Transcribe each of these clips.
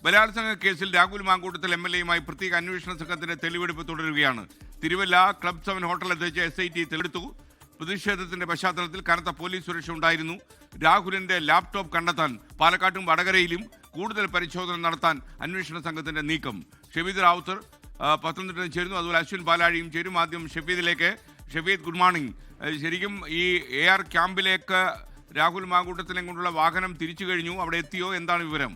ബലാത്സംഗ കേസിൽ രാഹുൽ മാങ്കൂട്ടത്തിൽ MLA-യുമായി പ്രത്യേക അന്വേഷണ സംഘത്തിന്റെ തെളിവെടുപ്പ് തുടരുകയാണ്. തിരുവല്ല ക്ലബ് 7 ഹോട്ടൽ എത്തിച്ച SIT തെളിവെടുത്തു. പ്രതിഷേധത്തിന്റെ പശ്ചാത്തലത്തിൽ കനത്ത പോലീസ് സുരക്ഷ ഉണ്ടായിരുന്നു. രാഹുലിന്റെ ലാപ്ടോപ്പ് കണ്ടെത്താൻ പാലക്കാട്ടും വടകരയിലും കൂടുതൽ പരിശോധന നടത്താൻ അന്വേഷണ സംഘത്തിന്റെ നീക്കം. ഷഫീദ് റാവുത്തർ പത്തനംതിട്ടയിൽ ചേരുന്നു, അതുപോലെ അശ്വിൻ പാലാഴിയും ചേരും. ആദ്യം ഷഫീദിലേക്ക്. Shafeed, good morning. ശരിക്കും ഈ AR ക്യാമ്പിലേക്ക് രാഹുൽ മാങ്കൂട്ടത്തിനെ കൊണ്ടുള്ള വാഹനം തിരിച്ചു കഴിഞ്ഞു, അവിടെ എത്തിയോ, എന്താണ് വിവരം?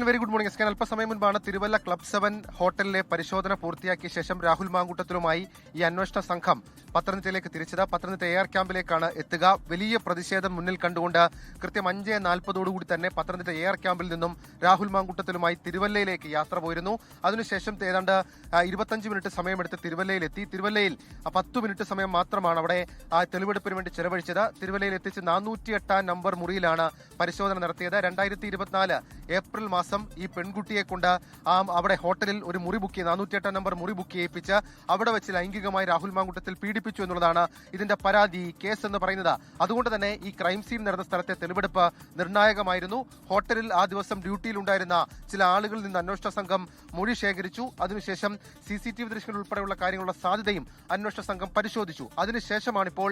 Very good morning. അല്പസമയം മുൻപാണ് തിരുവല്ല ക്ലബ് 7 ഹോട്ടലിലെ പരിശോധന പൂർത്തിയാക്കിയ ശേഷം രാഹുൽ മാങ്കൂട്ടത്തിലുമായി ഈ അന്വേഷണ സംഘം പത്തനംതിട്ടയിലേക്ക് തിരിച്ചത്. പത്തനംതിട്ട AR ക്യാമ്പിലേക്കാണ് എത്തുക. വലിയ പ്രതിഷേധം മുന്നിൽ കണ്ടുകൊണ്ട് കൃത്യം 5:40 തന്നെ പത്തനംതിട്ട AR ക്യാമ്പിൽ നിന്നും രാഹുൽ മാങ്കൂട്ടത്തിലുമായി തിരുവല്ലയിലേക്ക് യാത്ര പോയിരുന്നു. അതിനുശേഷം ഏതാണ്ട് 25 മിനിറ്റ് സമയമെടുത്ത് തിരുവല്ലയിലെത്തി. തിരുവല്ലയിൽ 10 മിനിറ്റ് സമയം മാത്രമാണ് അവിടെ തെളിവെടുപ്പിന് വേണ്ടി ചെലവഴിച്ചത്. തിരുവല്ലയിൽ എത്തിച്ച് 408 നമ്പർ മുറിയിലാണ് പരിശോധന നടത്തിയത്. 2024 ഏപ്രിൽ മാസം ഈ പെൺകുട്ടിയെ കൊണ്ട് അവിടെ ഹോട്ടലിൽ ഒരു മുറി ബുക്ക് ചെയ്ത് 408 നമ്പർ മുറി ബുക്ക് ചെയ്യിപ്പിച്ച് അവിടെ വെച്ച് ലൈംഗികമായി രാഹുൽ മാങ്കൂട്ടത്തിൽ പീഡിപ്പിച്ചു എന്നുള്ളതാണ് ഇതിന്റെ പരാതി, കേസ് എന്ന് പറയുന്നത്. അതുകൊണ്ട് തന്നെ ഈ ക്രൈം സീൻ നടന്ന സ്ഥലത്തെ തെളിവെടുപ്പ് നിർണായകമായിരുന്നു. ഹോട്ടലിൽ ആ ദിവസം ഡ്യൂട്ടിയിലുണ്ടായിരുന്ന ചില ആളുകളിൽ നിന്ന് അന്വേഷണ സംഘം മൊഴി ശേഖരിച്ചു. അതിനുശേഷം CCTV ദൃശ്യങ്ങൾ ഉൾപ്പെടെയുള്ള കാര്യങ്ങളുടെ സാധ്യതയും അന്വേഷണ സംഘം പരിശോധിച്ചു. അതിനുശേഷമാണ് ഇപ്പോൾ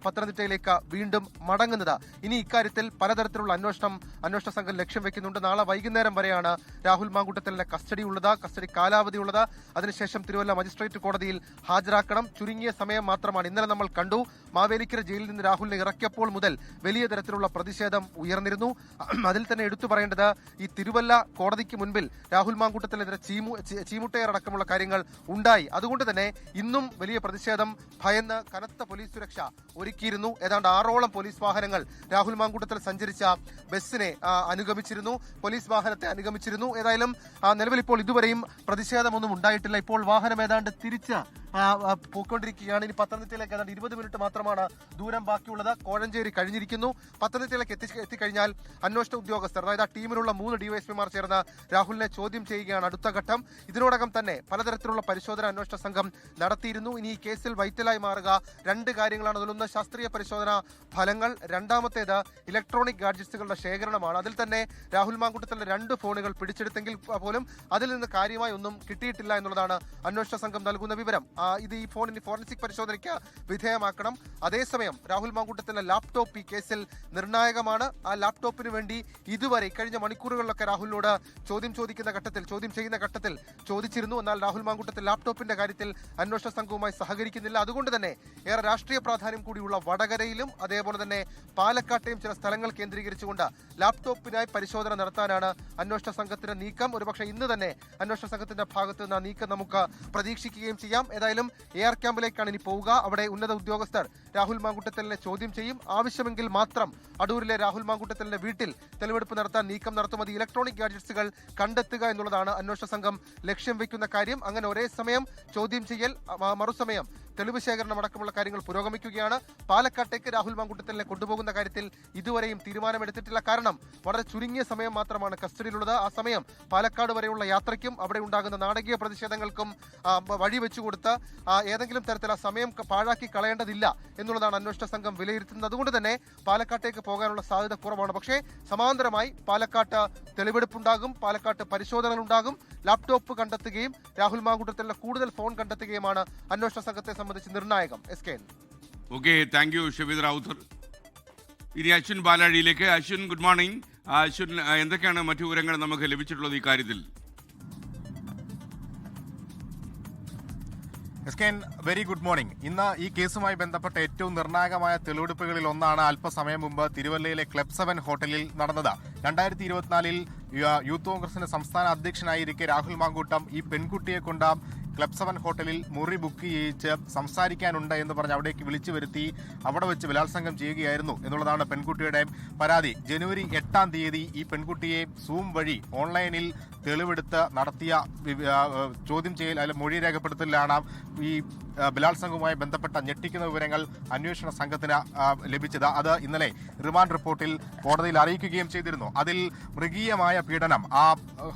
പത്തനംതിട്ടയിലേക്ക് വീണ്ടും മടങ്ങുന്നത്. ഇനി ഇക്കാര്യത്തിൽ പലതരത്തിലുള്ള അന്വേഷണ സംഘം ലക്ഷ്യം വെക്കുന്നുണ്ട്. നാളെ വൈകുന്നേരം വരെയാണ് രാഹുൽ മാങ്കൂട്ടത്തിലിന്റെ കസ്റ്റഡി കാലാവധി ഉള്ളത്. അതിനുശേഷം തിരുവല്ല മജിസ്ട്രേറ്റ് കോടതിയിൽ ഹാജരാക്കണം. ചുരുങ്ങിയ സമയം മാത്രമാണ്. ഇന്നലെ നമ്മൾ കണ്ടു, മാവേലിക്കര ജയിലിൽ നിന്ന് രാഹുലിനെ ഇറക്കിയപ്പോൾ മുതൽ വലിയ തരത്തിലുള്ള പ്രതിഷേധം ഉയർന്നിരുന്നു. അതിൽ തന്നെ എടുത്തു പറയേണ്ടത് ഈ തിരുവല്ല കോടതിക്ക് മുൻപിൽ രാഹുൽ മാങ്കൂട്ടത്തിനെതിരെ ചീമുട്ടയറടക്കമുള്ള കാര്യങ്ങൾ ഉണ്ടായി. അതുകൊണ്ട് തന്നെ ഇന്നും വലിയ പ്രതിഷേധം ഭയന്ന് കനത്ത പോലീസ് സുരക്ഷ ഒരുക്കിയിരുന്നു. ഏതാണ്ട് 6ഓളം പോലീസ് വാഹനങ്ങൾ രാഹുൽ മാങ്കൂട്ടത്തിൽ സഞ്ചരിച്ച ബസ്സിനെ അനുഗമിച്ചിരുന്നു, പോലീസ് വാഹനത്തെ അനുഗമിച്ചിരുന്നു. ഏതായാലും നിലവിൽ ഇപ്പോൾ ഇതുവരെയും പ്രതിഷേധമൊന്നും ഉണ്ടായിട്ടില്ല. ഇപ്പോൾ വാഹനം ഏതാണ്ട് തിരിച്ച് പോയിക്കൊണ്ടിരിക്കുകയാണ്. ഇനി പത്തനംതിട്ടയിലേക്ക് ഏതാണ്ട് 20 മിനിറ്റ് മാത്രമാണ് ദൂരം ബാക്കിയുള്ളത്. കോഴഞ്ചേരി കഴിഞ്ഞിരിക്കുന്നു. പത്തനംതിട്ടയിലേക്ക് എത്തിക്കഴിഞ്ഞാൽ അന്വേഷണ ഉദ്യോഗസ്ഥർ, അതായത് ആ ടീമിലുള്ള 3 DYSPമാർ ചേർന്ന് രാഹുലിനെ ചോദ്യം ചെയ്യുകയാണ് അടുത്ത ഘട്ടം. ഇതിനോടകം തന്നെ പലതരത്തിലുള്ള പരിശോധന അന്വേഷണ സംഘം നടത്തിയിരുന്നു. ഇനി ഈ കേസിൽ വൈറ്റലായി മാറുക 2 കാര്യങ്ങളാണ്. അതിലൊന്ന് ശാസ്ത്രീയ പരിശോധന ഫലങ്ങൾ, രണ്ടാമത്തേത് ഇലക്ട്രോണിക് ഗാഡ്ജറ്റ്സുകളുടെ ശേഖരണമാണ്. അതിൽ തന്നെ രാഹുൽ മാങ്കൂട്ടത്തിലെ 2 ഫോണുകൾ പിടിച്ചെടുത്തെങ്കിൽ പോലും അതിൽ നിന്ന് കാര്യമായി ഒന്നും കിട്ടിയിട്ടില്ല എന്നുള്ളതാണ് അന്വേഷണ സംഘം നൽകുന്ന വിവരം. ഇത് ഈ ഫോണിന് ഫോറൻസിക് പരിശോധനയ്ക്ക് വിധേയമാക്കണം. അതേസമയം രാഹുൽ മാങ്കൂട്ടത്തിന്റെ ലാപ്ടോപ്പ് ഈ കേസിൽ നിർണായകമാണ്. ആ ലാപ്ടോപ്പിന് വേണ്ടി ഇതുവരെ കഴിഞ്ഞ മണിക്കൂറുകളിലൊക്കെ രാഹുലിനോട് ചോദ്യം ചെയ്യുന്ന ഘട്ടത്തിൽ ചോദിച്ചിരുന്നു. എന്നാൽ രാഹുൽ മാങ്കൂട്ടത്തിൽ ലാപ്ടോപ്പിന്റെ കാര്യത്തിൽ അന്വേഷണ സംഘവുമായി സഹകരിക്കുന്നില്ല. അതുകൊണ്ട് തന്നെ ഏറെ രാഷ്ട്രീയ പ്രാധാന്യം കൂടിയുള്ള വടകരയിലും അതേപോലെ തന്നെ പാലക്കാട്ടെയും ചില സ്ഥലങ്ങൾ കേന്ദ്രീകരിച്ചുകൊണ്ട് ലാപ്ടോപ്പിനായി പരിശോധന നടത്താനാണ് അന്വേഷണ സംഘത്തിന്റെ നീക്കം. ഒരുപക്ഷെ ഇന്ന് തന്നെ അന്വേഷണ സംഘത്തിന്റെ ഭാഗത്ത് നിന്ന് ആ നീക്കം നമുക്ക് പ്രതീക്ഷിക്കുകയും ചെയ്യാം. ഏതായാലും AR ക്യാമ്പിലേക്കാണ് ഇനി പോവുക. അവിടെ ഉന്നത ഉദ്യോഗസ്ഥർ രാഹുൽ മാങ്കൂട്ടത്തിലിനെ ചോദ്യം ചെയ്യും. ആവശ്യമെങ്കിൽ മാത്രം അടൂരിലെ രാഹുൽ മാങ്കൂട്ടത്തിലിന്റെ വീട്ടിൽ തെളിവെടുപ്പ് നടത്താൻ നീക്കം നടത്തും. അത് ഇലക്ട്രോണിക് ഗാഡ്ജറ്റ്സുകൾ കണ്ടെത്തുക എന്നുള്ളതാണ് അന്വേഷണ സംഘം ലക്ഷ്യം വെക്കുന്ന കാര്യം. അങ്ങനെ ഒരേ സമയം ചോദ്യം ചെയ്യൽ, മറുസമയം തെളിവ് ശേഖരണം അടക്കമുള്ള കാര്യങ്ങൾ പുരോഗമിക്കുകയാണ്. പാലക്കാട്ടേക്ക് രാഹുൽ മാങ്കൂട്ടത്തിലിനെ കൊണ്ടുപോകുന്ന കാര്യത്തിൽ ഇതുവരെയും തീരുമാനമെടുത്തിട്ടില്ല. കാരണം വളരെ ചുരുങ്ങിയ സമയം മാത്രമാണ് കസ്റ്റഡിയിലുള്ളത്. ആ സമയം പാലക്കാട് വരെയുള്ള യാത്രയ്ക്കും അവിടെ ഉണ്ടാകുന്ന നാടകീയ പ്രതിഷേധങ്ങൾക്കും വഴിവെച്ചുകൊടുത്ത് ഏതെങ്കിലും തരത്തിൽ ആ സമയം പാഴാക്കി കളയേണ്ടതില്ല എന്നുള്ളതാണ് അന്വേഷണ സംഘം വിലയിരുത്തുന്നത്. അതുകൊണ്ട് തന്നെ പാലക്കാട്ടേക്ക് പോകാനുള്ള സാധ്യത കുറവാണ്. പക്ഷേ സമാന്തരമായി പാലക്കാട്ട് തെളിവെടുപ്പുണ്ടാകും, പാലക്കാട്ട് പരിശോധനകൾ ഉണ്ടാകും. ലാപ്ടോപ്പ് കണ്ടെത്തുകയും രാഹുൽ മാങ്കൂട്ടത്തിലെ കൂടുതൽ ഫോൺ കണ്ടെത്തുകയുമാണ് അന്വേഷണ സംഘത്തെ സംബന്ധിച്ച് നിർണായകം. Okay, thank you Shafeed Rawther. ഇനി അശ്വിൻ പാലാഴിയിലേക്ക്. Ashwin, good morning. അശ്വിൻ, എന്തൊക്കെയാണ് മറ്റു വിവരങ്ങൾ നമുക്ക് ലഭിച്ചിട്ടുള്ളത് ഈ കാര്യത്തിൽ? Very good morning. ഇന്ന് ഈ കേസുമായി ബന്ധപ്പെട്ട ഏറ്റവും നിർണായകമായ തെളിവെടുപ്പുകളിൽ ഒന്നാണ് അല്പസമയം മുമ്പ് തിരുവല്ലയിലെ ക്ലബ് 7 ഹോട്ടലിൽ നടന്നത്. 2024 യൂത്ത് കോൺഗ്രസിന്റെ സംസ്ഥാന അധ്യക്ഷനായിരിക്കെ രാഹുൽ മാങ്കൂട്ടം ഈ പെൺകുട്ടിയെ കൊണ്ട് ക്ലബ് 7 ഹോട്ടലിൽ മുറി ബുക്ക് ചെയ്യിച്ച് സംസാരിക്കാനുണ്ട് എന്ന് പറഞ്ഞ് അവിടേക്ക് വിളിച്ചു വരുത്തി അവിടെ വെച്ച് ബലാത്സംഗം ചെയ്യുകയായിരുന്നു എന്നുള്ളതാണ് പെൺകുട്ടിയുടെ പരാതി. ജനുവരി 8-ാം തീയതി ഈ പെൺകുട്ടിയെ സൂം വഴി ഓൺലൈനിൽ തെളിവെടുത്ത് നടത്തിയ ചോദ്യം ചെയ്യൽ അല്ലെങ്കിൽ മൊഴി രേഖപ്പെടുത്തലിലാണ് ഈ ബലാത്സംഗവുമായി ബന്ധപ്പെട്ട ഞെട്ടിക്കുന്ന വിവരങ്ങൾ അന്വേഷണ സംഘത്തിന് ലഭിച്ചത്. അത് ഇന്നലെ റിമാൻഡ് റിപ്പോർട്ടിൽ കോടതിയിൽ അറിയിക്കുകയും ചെയ്തിരുന്നു. അതിൽ മൃഗീയമായ പീഡനം ആ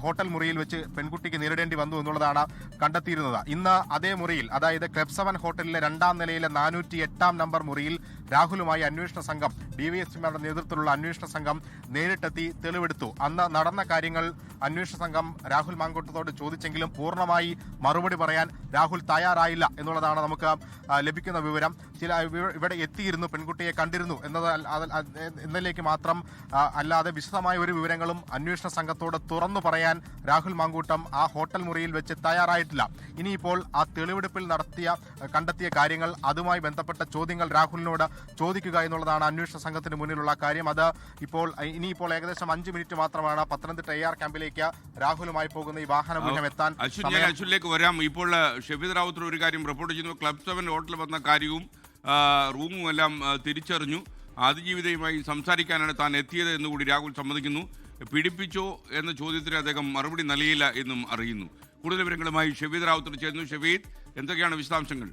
ഹോട്ടൽ മുറിയിൽ വെച്ച് പെൺകുട്ടിക്ക് നേരിടേണ്ടി വന്നു എന്നുള്ളതാണ് കണ്ടെത്തിയിരുന്നത്. ഇന്ന് അതേ മുറിയിൽ, അതായത് ക്ലബ് 7 ഹോട്ടലിലെ 2-ാം നിലയിലെ 408-ാം നമ്പർ മുറിയിൽ രാഹുലുമായി അന്വേഷണ സംഘം ഡിവൈഎസ്പിമാരുടെ നേതൃത്വത്തിലുള്ള അന്വേഷണ സംഘം നേരിട്ടെത്തി തെളിവെടുത്തു. അന്ന് നടന്ന കാര്യങ്ങൾ അന്വേഷണ സംഘം രാഹുൽ മാങ്കൂട്ടത്തോട് ചോദിച്ചെങ്കിലും പൂർണ്ണമായി മറുപടി പറയാൻ രാഹുൽ തയ്യാറായില്ല എന്നുള്ളതാണ് നമുക്ക് ലഭിക്കുന്ന വിവരം. ഇവിടെ എത്തിയിരുന്നു, പെൺകുട്ടിയെ കണ്ടിരുന്നു എന്നതിലേക്ക് മാത്രം അല്ലാതെ വിശദമായ ഒരു വിവരങ്ങളും അന്വേഷണ സംഘത്തോട് തുറന്നു പറയാൻ രാഹുൽ മാങ്കൂട്ടം ആ ഹോട്ടൽ മുറിയിൽ വെച്ച് തയ്യാറായിട്ടില്ല. ഇനിയിപ്പോൾ ആ തെളിവെടുപ്പിൽ കണ്ടെത്തിയ കാര്യങ്ങൾ, അതുമായി ബന്ധപ്പെട്ട ചോദ്യങ്ങൾ രാഹുലിനോട് ചോദിക്കുക എന്നുള്ളതാണ് അന്വേഷണ സംഘത്തിന് മുന്നിലുള്ള കാര്യം. അത് ഇനിയിപ്പോൾ ഏകദേശം 5 മിനിറ്റ് മാത്രമാണ് പത്തനംതിട്ട AR ക്യാമ്പിലേക്ക് രാഹുലുമായി പോകുന്ന ഈ വാഹനവ്യൂഹം എത്താൻ. അശ്വിനിലേക്ക് വരാം. ഇപ്പോൾ ഷഫീദ് റാവുത്തർ ഒരു കാര്യം റിപ്പോർട്ട് ചെയ്യുന്നു. ക്ലബ് 7 ഹോട്ടലിൽ വന്ന കാര്യവും റൂമും എല്ലാം തിരിച്ചറിഞ്ഞു. അതിജീവിതയുമായി സംസാരിക്കാനാണ് താൻ എത്തിയത് എന്നുകൂടി രാഹുൽ സമ്മതിക്കുന്നു. പീഡിപ്പിച്ചോ എന്ന ചോദ്യത്തിന് അദ്ദേഹം മറുപടി നൽകിയില്ല എന്നും അറിയുന്നു. കൂടുതൽ വിവരങ്ങളുമായി ഷഫീദ് റാവുത്തർ ചേർന്നു. ഷഫീദ്, എന്തൊക്കെയാണ് വിശദാംശങ്ങൾ?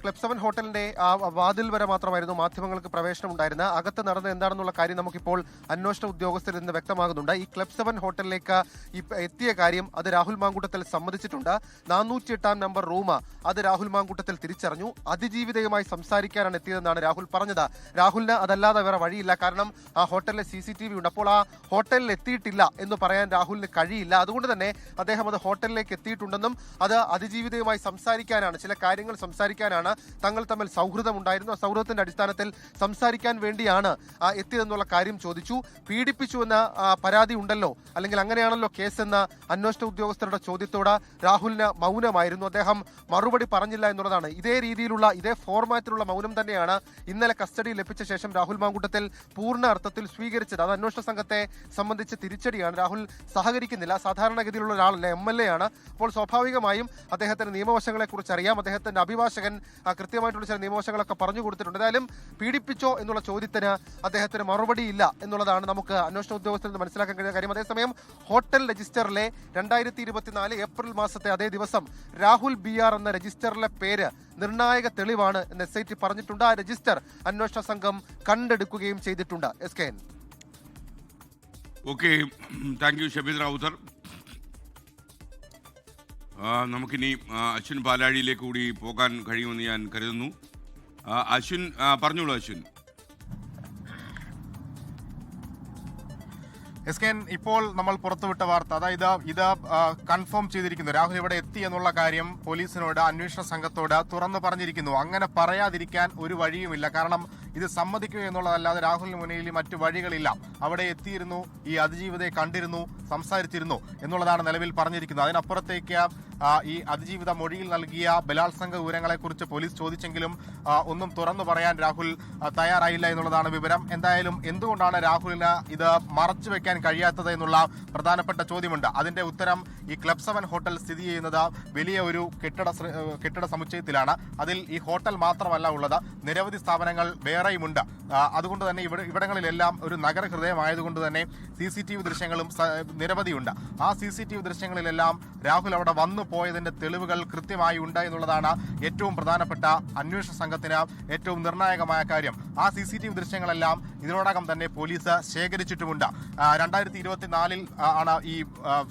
ക്ലബ് 7 ഹോട്ടലിന്റെ വാതിൽ വരെ മാത്രമായിരുന്നു മാധ്യമങ്ങൾക്ക് പ്രവേശനം ഉണ്ടായിരുന്നത്. അകത്ത് നടന്നത് എന്താണെന്നുള്ള കാര്യം നമുക്കിപ്പോൾ അന്വേഷണ ഉദ്യോഗസ്ഥരിൽ നിന്ന് വ്യക്തമാകുന്നുണ്ട്. ഈ ക്ലബ് 7 ഹോട്ടലിലേക്ക് എത്തിയ കാര്യം അത് രാഹുൽ മാങ്കൂട്ടത്തിൽ സമ്മതിച്ചിട്ടുണ്ട്. 408 നമ്പർ റൂം അത് രാഹുൽ മാങ്കൂട്ടത്തിൽ തിരിച്ചറിഞ്ഞു. അതിജീവിതയുമായി സംസാരിക്കാനാണ് എത്തിയതെന്നാണ് രാഹുൽ പറഞ്ഞത്. രാഹുലിന് അതല്ലാതെ വേറെ വഴിയില്ല. കാരണം ആ ഹോട്ടലിലെ CCTV ഉണ്ട്. അപ്പോൾ ആ ഹോട്ടലിൽ എത്തിയിട്ടില്ല എന്ന് പറയാൻ രാഹുലിന് കഴിയില്ല. അതുകൊണ്ട് തന്നെ അദ്ദേഹം അത് ഹോട്ടലിലേക്ക് എത്തിയിട്ടുണ്ടെന്നും അത് അതിജീവിതയുമായി സംസാരിക്കാനാണ്, ചില കാര്യങ്ങൾ സംസാരിക്കാനാണ്, തങ്ങൾ തമ്മിൽ സൗഹൃദമുണ്ടായിരുന്നു, ആ സൗഹൃദത്തിന്റെ അടിസ്ഥാനത്തിൽ സംസാരിക്കാൻ വേണ്ടിയാണ് എത്തിയതെന്നുള്ള കാര്യം ചോദിച്ചു. പീഡിപ്പിച്ചു എന്ന പരാതി ഉണ്ടല്ലോ, അല്ലെങ്കിൽ അങ്ങനെയാണല്ലോ കേസെന്ന അന്വേഷണ ഉദ്യോഗസ്ഥരുടെ ചോദ്യത്തോട് രാഹുലിന് മൗനമായിരുന്നു. അദ്ദേഹം മറുപടി പറഞ്ഞില്ല എന്നുള്ളതാണ്. ഇതേ രീതിയിലുള്ള, ഇതേ ഫോർമാറ്റിലുള്ള മൗനം തന്നെയാണ് ഇന്നലെ കസ്റ്റഡിയിൽ ലഭിച്ച ശേഷം രാഹുൽ മാങ്കൂട്ടത്തിൽ പൂർണ്ണ അർത്ഥത്തിൽ സ്വീകരിച്ചത്. അത് അന്വേഷണ സംഘത്തെ സംബന്ധിച്ച് തിരിച്ചടിയാണ്. രാഹുൽ സഹകരിക്കുന്നില്ല. സാധാരണഗതിയിലുള്ള ഒരാളല്ല, MLA ആണ്. അപ്പോൾ സ്വാഭാവികമായും അദ്ദേഹത്തിന് നിയമവശങ്ങളെ കുറിച്ച് അറിയാം. അദ്ദേഹത്തിന്റെ അഭിഭാഷകൻ കൃത്യമായിട്ടുള്ള ചില നിയമവശങ്ങളൊക്കെ പറഞ്ഞു കൊടുത്തിട്ടുണ്ട്. ഏതായാലും പീഡിപ്പിച്ചോ എന്നുള്ള ചോദ്യത്തിന് അദ്ദേഹത്തിന് മറുപടിയില്ല എന്നുള്ളതാണ് നമുക്ക് അന്വേഷണ ഉദ്യോഗസ്ഥരിൽ നിന്ന് മനസ്സിലാക്കാൻ കഴിയുന്ന കാര്യം. അതേസമയം ഹോട്ടൽ രജിസ്റ്ററിലെ 2024 ഏപ്രിൽ മാസത്തെ അതേ ദിവസം രാഹുൽ BR എന്ന രജിസ്റ്ററിലെ പേര് നിർണായക തെളിവാണ് എന്ന് SIT പറഞ്ഞിട്ടുണ്ട്. ആ രജിസ്റ്റർ അന്വേഷണ സംഘം കണ്ടെടുക്കുകയും ചെയ്തിട്ടുണ്ട്. SKN. Okay, thank you Shafeed Rawther. നമുക്കിനി അശ്വിൻ പാലാഴിയിലേക്ക് കൂടി പോകാൻ കഴിയുമെന്ന് ഞാൻ കരുതുന്നു. അശ്വിൻ പറഞ്ഞോളൂ. അശ്വിൻ. SKN, ഇപ്പോൾ നമ്മൾ പുറത്തുവിട്ട വാർത്ത, അതായത് ഇത് കൺഫേം ചെയ്തിരിക്കുന്നു. രാഹുൽ ഇവിടെ എത്തി എന്നുള്ള കാര്യം പോലീസിനോട്, അന്വേഷണ സംഘത്തോട് തുറന്നു പറഞ്ഞിരിക്കുന്നു. അങ്ങനെ പറയാതിരിക്കാൻ ഒരു വഴിയുമില്ല. കാരണം ഇത് സമ്മതിക്കുക എന്നുള്ളതല്ലാതെ രാഹുലിന് മുന്നിൽ മറ്റു വഴികളില്ല. അവിടെ എത്തിയിരുന്നു, ഈ അതിജീവിതയെ കണ്ടിരുന്നു, സംസാരിച്ചിരുന്നു എന്നുള്ളതാണ് നിലവിൽ പറഞ്ഞിരിക്കുന്നത്. അതിനപ്പുറത്തേക്ക് ഈ അതിജീവിത മൊഴിയിൽ നൽകിയ ബലാത്സംഗ വിവരങ്ങളെക്കുറിച്ച് പോലീസ് ചോദിച്ചെങ്കിലും ഒന്നും തുറന്നു പറയാൻ രാഹുൽ തയ്യാറായില്ല എന്നുള്ളതാണ് വിവരം. എന്തായാലും എന്തുകൊണ്ടാണ് രാഹുലിന് ഇത് മറച്ചു വെക്കാൻ കഴിയാത്തത് എന്നുള്ള പ്രധാനപ്പെട്ട ചോദ്യമുണ്ട്. അതിന്റെ ഉത്തരം ഈ ക്ലബ് 7 ഹോട്ടൽ സ്ഥിതി ചെയ്യുന്നത് വലിയ ഒരു കെട്ടിട സമുച്ചയത്തിലാണ്. അതിൽ ഈ ഹോട്ടൽ മാത്രമല്ല ഉള്ളത്, നിരവധി സ്ഥാപനങ്ങൾ വേറെയുമുണ്ട്. അതുകൊണ്ട് തന്നെ ഇവിടങ്ങളിലെല്ലാം ഒരു നഗരഹൃദയമായതുകൊണ്ട് തന്നെ CCTV ദൃശ്യങ്ങളും നിരവധിയുണ്ട്. ആ CCTV ദൃശ്യങ്ങളിലെല്ലാം രാഹുൽ അവിടെ വന്നു പോയതിന്റെ തെളിവുകൾ കൃത്യമായി ഉണ്ട് എന്നുള്ളതാണ് ഏറ്റവും പ്രധാനപ്പെട്ട അന്വേഷണ സംഘത്തിന് ഏറ്റവും നിർണായകമായ കാര്യം. ആ CCTV ദൃശ്യങ്ങളെല്ലാം ഇതിനോടകം തന്നെ പോലീസ് ശേഖരിച്ചിട്ടുമുണ്ട്. 2024 ആണ് ഈ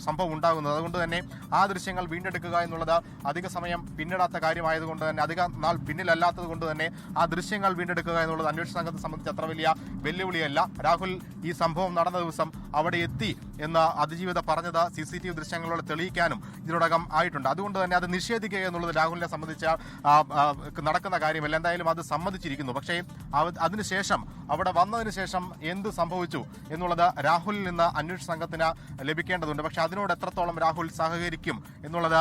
സംഭവം ഉണ്ടാകുന്നത്. അതുകൊണ്ട് തന്നെ ആ ദൃശ്യങ്ങൾ വീണ്ടെടുക്കുക എന്നുള്ളത് അധിക സമയം പിന്നിടാത്ത കാര്യമായതുകൊണ്ട് തന്നെ, അധിക നാൾ പിന്നിലല്ലാത്തത് കൊണ്ട് തന്നെ ആ ദൃശ്യങ്ങൾ വീണ്ടെടുക്കുക എന്നുള്ളത് അന്വേഷണ സംഘത്തെ സംബന്ധിച്ച് അത്ര വലിയ വെല്ലുവിളിയല്ല. രാഹുൽ ഈ സംഭവം നടന്ന ദിവസം അവിടെ എത്തി എന്ന് അതിജീവിത പറഞ്ഞത് CCTV ദൃശ്യങ്ങളോട് തെളിയിക്കാനും ഇതിനോടകം ആയിട്ടുണ്ട്. അതുകൊണ്ട് തന്നെ അത് നിഷേധിക്കുക എന്നുള്ളത് രാഹുലിനെ സംബന്ധിച്ച് നടക്കുന്ന കാര്യമല്ല. എന്തായാലും അത് സമ്മതിച്ചിരിക്കുന്നു. പക്ഷേ അതിനുശേഷം, അവിടെ വന്നതിന് ശേഷം എന്ത് സംഭവിച്ചു എന്നുള്ളത് രാഹുലിൽ നിന്ന് അന്വേഷണ സംഘത്തിന് ലഭിക്കേണ്ടതുണ്ട്. പക്ഷെ അതിനോട് എത്രത്തോളം രാഹുൽ സഹകരിക്കും എന്നുള്ളത്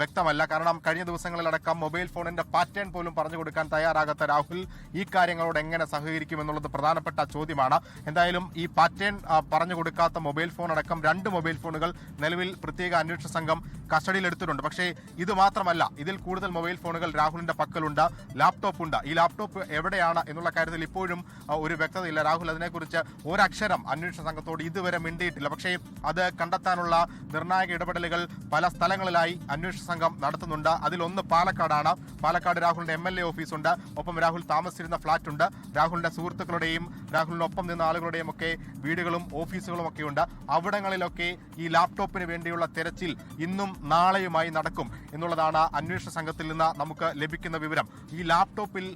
വ്യക്തമല്ല. കാരണം കഴിഞ്ഞ ദിവസങ്ങളിലടക്കം മൊബൈൽ ഫോണിന്റെ പാറ്റേൺ പോലും പറഞ്ഞു കൊടുക്കാൻ തയ്യാറാകാത്ത രാഹുൽ ഈ കാര്യങ്ങളോട് എങ്ങനെ സഹകരിക്കും എന്നുള്ളത് പ്രധാനപ്പെട്ട ചോദ്യമാണ്. എന്തായാലും ഈ പാറ്റേൺ പറഞ്ഞു കൊടുക്കാത്ത മൊബൈൽ ഫോൺ അടക്കം 2 മൊബൈൽ ഫോണുകൾ നിലവിൽ പ്രത്യേക അന്വേഷണ സംഘം കസ്റ്റഡിയിലെടുത്തിട്ടുണ്ട്. പക്ഷേ ഇത് മാത്രമല്ല, ഇതിൽ കൂടുതൽ മൊബൈൽ ഫോണുകൾ രാഹുലിന്റെ പക്കലുണ്ട്, ലാപ്ടോപ്പ് ഉണ്ട്. ഈ ലാപ്ടോപ്പ് എവിടെയാണ് എന്നുള്ള കാര്യത്തിൽ ഇപ്പോഴും ഒരു വ്യക്തതയില്ല. രാഹുൽ അതിനെക്കുറിച്ച് ഒരക്ഷരം അന്വേഷണ സംഘത്തോട് ഇതുവരെ മിണ്ടിയിട്ടില്ല. പക്ഷേ അത് കണ്ടെത്താനുള്ള നിർണായക ഇടപെടലുകൾ പല സ്ഥലങ്ങളിലായി അന്വേഷണ സംഘം നടത്തുന്നുണ്ട്. അതിലൊന്ന് പാലക്കാടാണ്. പാലക്കാട് രാഹുലിന്റെ MLA ഓഫീസുണ്ട്, ഒപ്പം രാഹുൽ താമസിച്ചിരുന്ന ഫ്ളാറ്റ് ഉണ്ട്. നടക്കുന്നുണ്ട്. രാഹുലിന്റെ സുഹൃത്തുക്കളുടെയും രാഹുലിനൊപ്പം നിന്ന ആളുകളുടെയും ഒക്കെ വീടുകളും ഓഫീസുകളും ഒക്കെ ഉണ്ട്. അവിടങ്ങളിലൊക്കെ ഈ ലാപ്ടോപ്പിന് വേണ്ടിയുള്ള തെരച്ചിൽ ഇന്നും നാളെയുമായി നടക്കും എന്നുള്ളതാണ് അന്വേഷണ സംഘത്തിൽ നിന്ന് നമുക്ക് ലഭിക്കുന്ന വിവരം. ഈ ലാപ്ടോപ്പിൽ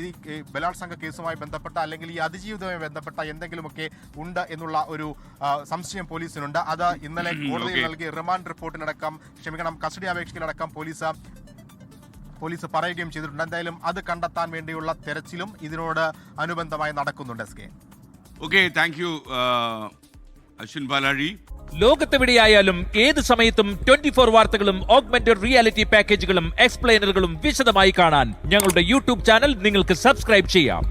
ഈ ബലാത്സംഗ കേസുമായി ബന്ധപ്പെട്ട അല്ലെങ്കിൽ ഈ അതിജീവിതവുമായി ബന്ധപ്പെട്ട എന്തെങ്കിലുമൊക്കെ ഉണ്ട് എന്നുള്ള ഒരു സംശയം പോലീസിനുണ്ട്. അത് ഇന്നലെ കോടതിയിൽ നൽകിയ റിമാൻഡ് റിപ്പോർട്ടിനടക്കം കസ്റ്റഡി അപേക്ഷയിലടക്കം പോലീസ് പറയുകയും ചെയ്തിട്ടുണ്ട്. എന്തായാലും അത് കണ്ടെത്താൻ വേണ്ടിയുള്ള തെരച്ചിലും ഇതിനോട് അനുബന്ധമായി നടക്കുന്നുണ്ട്. S K, okay, thank you Ashwin Balazhi. ലോകത്തെവിടെയായാലും ഏത് സമയത്തും 24 വാർത്തകളും ഓഗ്മെന്റഡ് റിയാലിറ്റി പാക്കേജുകളും എക്സ്പ്ലെയിനറുകളും വിശദമായി കാണാൻ ഞങ്ങളുടെ യൂട്യൂബ് ചാനൽ നിങ്ങൾക്ക് സബ്സ്ക്രൈബ് ചെയ്യാം.